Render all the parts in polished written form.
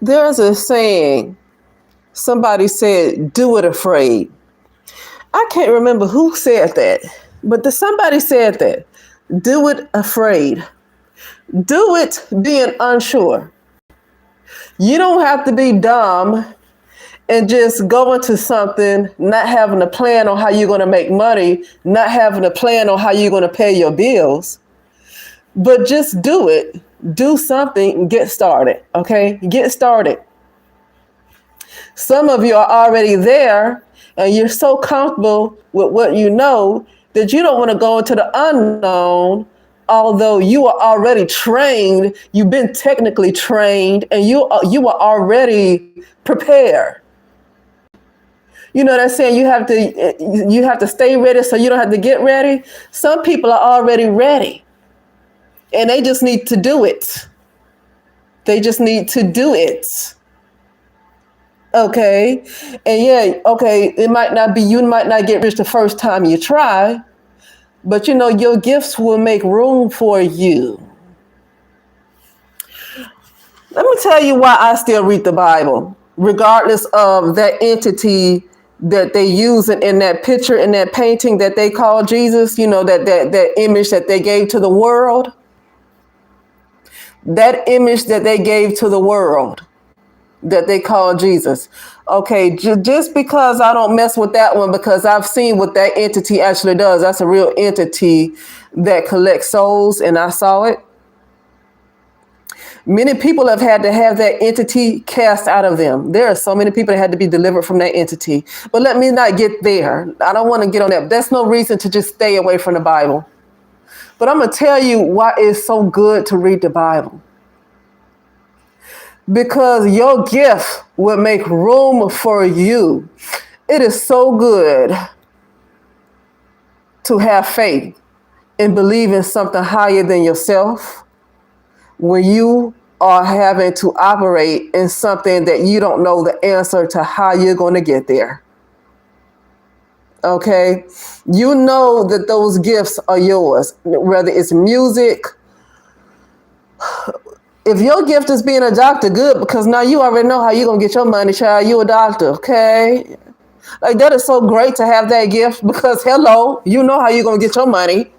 There's a saying, somebody said, do it afraid. I can't remember who said that, but somebody said that. Do it afraid. Do it being unsure. You don't have to be dumb and just go into something not having a plan on how you're going to make money, not having a plan on how you're going to pay your bills, but just do it. Do something and get started, okay? Get started. Some of you are already there and you're so comfortable with what you know that you don't want to go into the unknown, although you are already trained, you've been technically trained, and you are already prepared. You know that saying, you have to stay ready so you don't have to get ready. Some people are already ready and they just need to do it. They just need to do it. Okay. And yeah, okay, you might not get rich the first time you try, but your gifts will make room for you. Let me tell you why I still read the Bible, regardless of that entity that they use in that picture, in that painting that they call Jesus, that image that they gave to the world. That image that they gave to the world that they call Jesus. Okay, just because I don't mess with that one, because I've seen what that entity actually does. That's a real entity that collects souls, and I saw it. Many people have had to have that entity cast out of them. There are so many people that had to be delivered from that entity. But let me not get there. I don't want to get on that. That's no reason to just stay away from the Bible. But I'm going to tell you why it's so good to read the Bible. Because your gift will make room for you. It is so good to have faith and believe in something higher than yourself when you are having to operate in something that you don't know the answer to how you're going to get there. Okay? You know that those gifts are yours, whether it's music. If your gift is being a doctor, good, because now you already know how you're going to get your money, child. You a doctor, okay? Like, that is so great to have that gift because, hello, you know how you're going to get your money.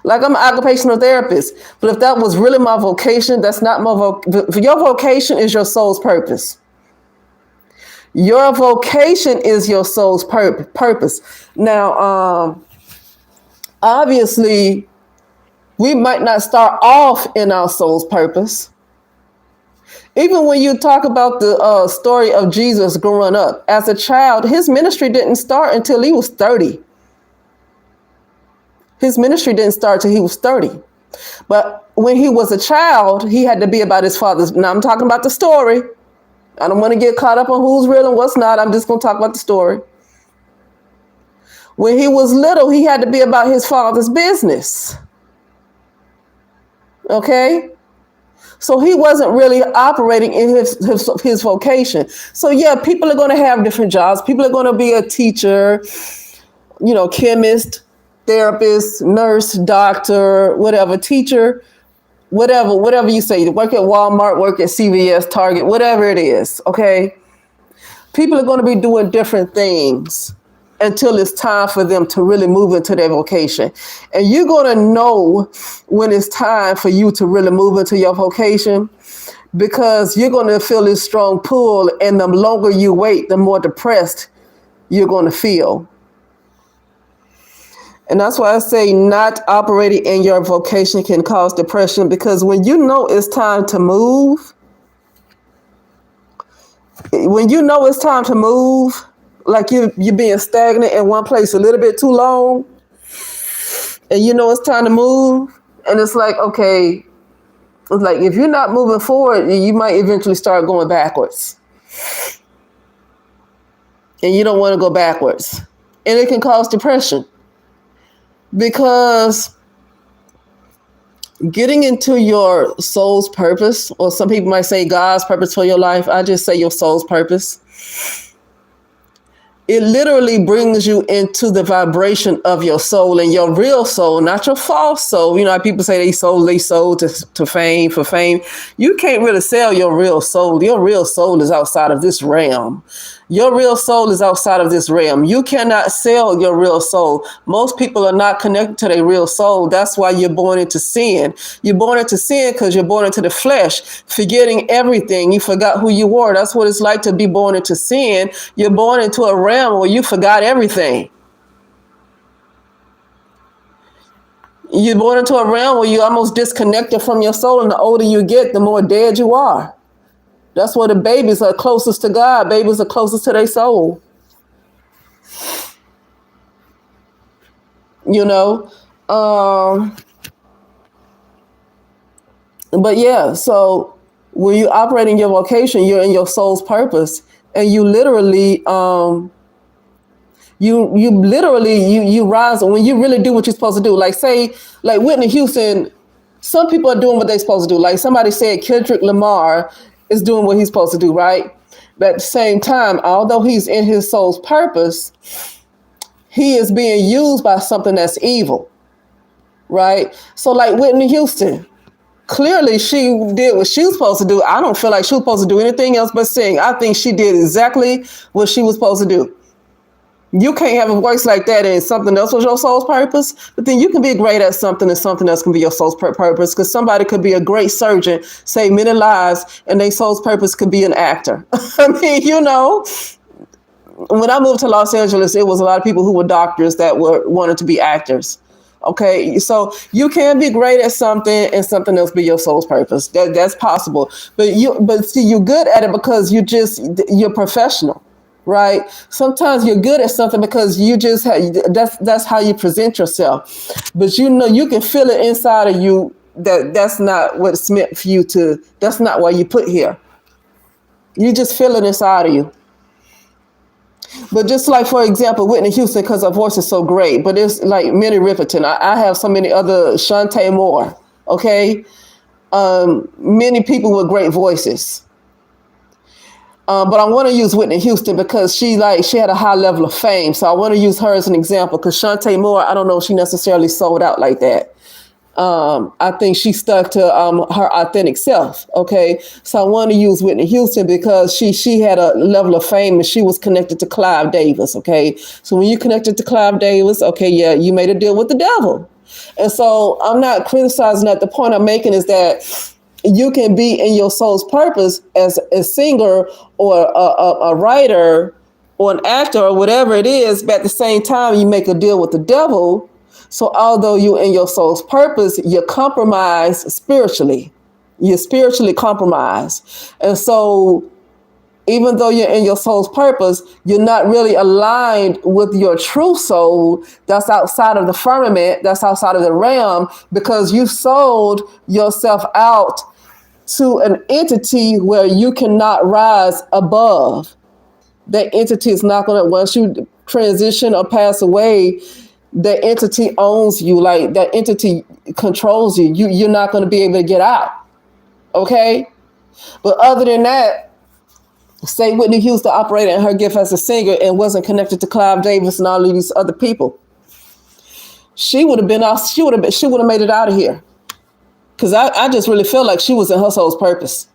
Like, I'm an occupational therapist, but if that was really my vocation, that's not my your vocation is your soul's purpose. Your vocation is your soul's purpose. Now, obviously, we might not start off in our soul's purpose. Even when you talk about the story of Jesus growing up, as a child, his ministry didn't start until he was 30. His ministry didn't start till he was 30. But when he was a child, he had to be about his father's. Now I'm talking about the story. I don't want to get caught up on who's real and what's not. I'm just going to talk about the story. When he was little, he had to be about his father's business. Okay? So he wasn't really operating in his vocation. So yeah, people are going to have different jobs. People are going to be a teacher, chemist, therapist, nurse, doctor, whatever, teacher, whatever you say. Work at Walmart, work at CVS, Target, whatever it is, okay? People are going to be doing different things until it's time for them to really move into their vocation. And you're going to know when it's time for you to really move into your vocation because you're going to feel this strong pull, and the longer you wait, the more depressed you're going to feel. And that's why I say not operating in your vocation can cause depression, because when you know it's time to move, like you're being stagnant in one place a little bit too long, and you know it's time to move, and it's like, okay, it's like if you're not moving forward, you might eventually start going backwards. And you don't want to go backwards. And it can cause depression. Because getting into your soul's purpose, or some people might say God's purpose for your life, I just say your soul's purpose. It literally brings you into the vibration of your soul and your real soul, not your false soul. You know, how people say they sold to fame for fame. You can't really sell your real soul. Your real soul is outside of this realm. Your real soul is outside of this realm. You cannot sell your real soul. Most people are not connected to their real soul. That's why you're born into sin. You're born into sin because you're born into the flesh, forgetting everything. You forgot who you were. That's what it's like to be born into sin. You're born into a realm where you forgot everything. You're born into a realm where you're almost disconnected from your soul. And the older you get, the more dead you are. That's where the babies are closest to God. Babies are closest to their soul. You know? But yeah, so when you operate in your vocation, you're in your soul's purpose. And you literally, you rise when you really do what you're supposed to do. Like say, like Whitney Houston, some people are doing what they're supposed to do. Like somebody said Kendrick Lamar is doing what he's supposed to do, right? But at the same time, although he's in his soul's purpose, he is being used by something that's evil, right? So like Whitney Houston, clearly she did what she was supposed to do. I don't feel like she was supposed to do anything else but sing. I think she did exactly what she was supposed to do. You can't have a voice like that and something else was your soul's purpose, but then you can be great at something and something else can be your soul's purpose, because somebody could be a great surgeon, save many lives, and their soul's purpose could be an actor. I mean, you know, when I moved to Los Angeles, it was a lot of people who were doctors that wanted to be actors. Okay, so you can be great at something and something else be your soul's purpose. That's possible. But see, you're good at it because you're professional, right? Sometimes you're good at something because you just that's how you present yourself. But you know you can feel it inside of you that's not what it's meant for you to. That's not why you put here. You just feel it inside of you. But just like, for example, Whitney Houston, because her voice is so great, but it's like Minnie Riperton. I have so many other, Shantae Moore, okay? Many people with great voices. But I want to use Whitney Houston because she had a high level of fame. So I want to use her as an example because Shantae Moore, I don't know if she necessarily sold out like that. I think she stuck to her authentic self. Okay, so I want to use Whitney Houston because she had a level of fame and she was connected to Clive Davis. Okay, so when you connected to Clive Davis, okay, yeah, you made a deal with the devil. And so I'm not criticizing that. The point I'm making is that you can be in your soul's purpose as a singer or a writer or an actor or whatever it is, but at the same time you make a deal with the devil. So although you're in your soul's purpose, you're compromised spiritually. You're spiritually compromised. And so even though you're in your soul's purpose, you're not really aligned with your true soul that's outside of the firmament, that's outside of the realm, because you sold yourself out to an entity where you cannot rise above. That entity is not going to, once you transition or pass away, that entity owns you, like that entity controls you. You're not going to be able to get out. Okay? But other than that, say Whitney Houston operated in her gift as a singer and wasn't connected to Clive Davis and all of these other people, she would have made it out of here. Because I just really feel like she was in her soul's purpose.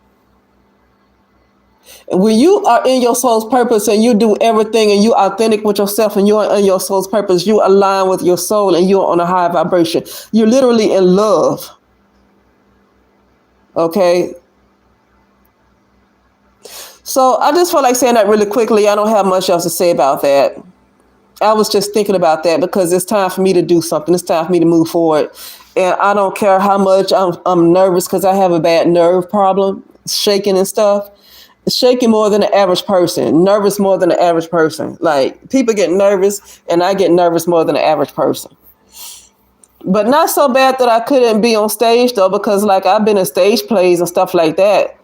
When you are in your soul's purpose and you do everything and you're authentic with yourself and you're in your soul's purpose, you align with your soul and you're on a high vibration. You're literally in love. Okay? So I just felt like saying that really quickly. I don't have much else to say about that. I was just thinking about that because it's time for me to do something. It's time for me to move forward. And I don't care how much I'm nervous because I have a bad nerve problem, shaking and stuff. Shaking more than the average person, nervous more than the average person. Like people get nervous and I get nervous more than the average person. But not so bad that I couldn't be on stage though, because like I've been in stage plays and stuff like that.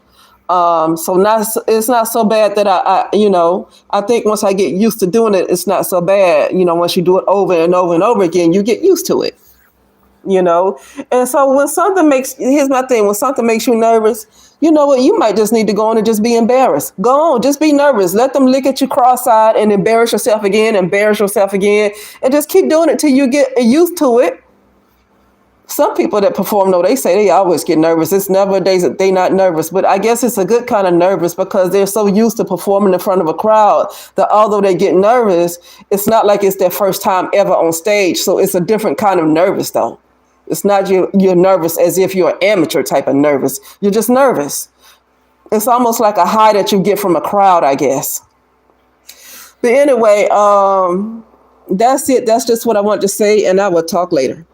It's not so bad that I think once I get used to doing it, it's not so bad. You know, once you do it over and over and over again, you get used to it. you know. And so when something makes, here's my thing, when something makes you nervous, you know what, you might just need to go on and just be embarrassed. Go on, just be nervous. Let them look at you cross-eyed and embarrass yourself again, and just keep doing it till you get used to it. Some people that perform, though, they say they always get nervous. It's never days that they not nervous. But I guess it's a good kind of nervous because they're so used to performing in front of a crowd that although they get nervous, it's not like it's their first time ever on stage. So it's a different kind of nervous, though. It's not you're nervous as if you're an amateur type of nervous. You're just nervous. It's almost like a high that you get from a crowd, I guess. But anyway, that's it. That's just what I want to say, and I will talk later.